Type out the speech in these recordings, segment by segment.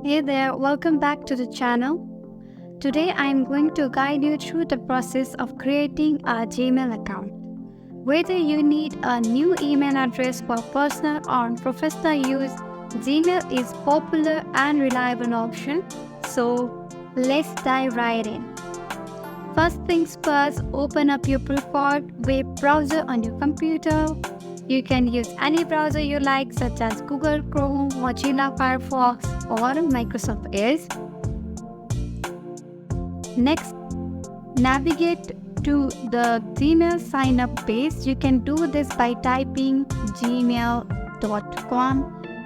Hey there, welcome back to the channel. Today I am going to guide you through the process of creating a Gmail account. Whether you need a new email address for personal or professional use, Gmail is popular and reliable option. So let's dive right in. First things first, open up your preferred web browser on your computer. You can use any browser you like, such as Google Chrome, Mozilla Firefox, or Microsoft Edge. Next, navigate to the Gmail sign up page. You can do this by typing gmail.com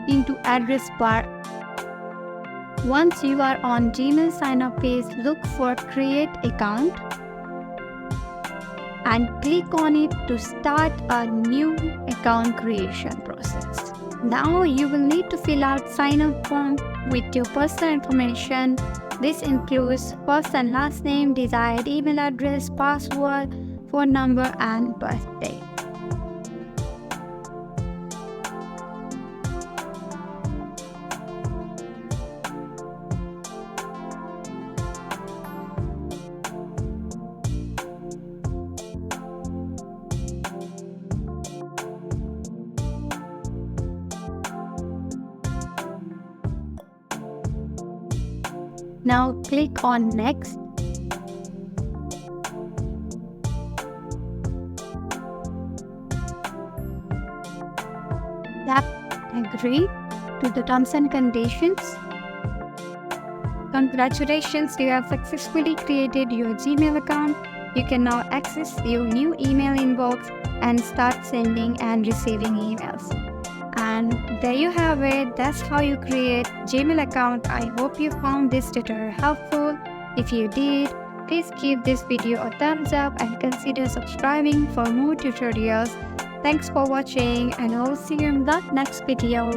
into address bar. Once you are on Gmail sign up page, look for create account and click on it to start a new account creation process. Now you will need to fill out sign up form with your personal information. This includes first and last name, desired email address, password, phone number, and birthday. Now click on next. Tap agree to the terms and conditions. Congratulations, you have successfully created your Gmail account. You can now access your new email inbox and start sending and receiving emails. And there you have it. That's how you create Gmail account. I hope you found this tutorial helpful. If you did, please give this video a thumbs up and consider subscribing for more tutorials. Thanks for watching, and I'll see you in the next video.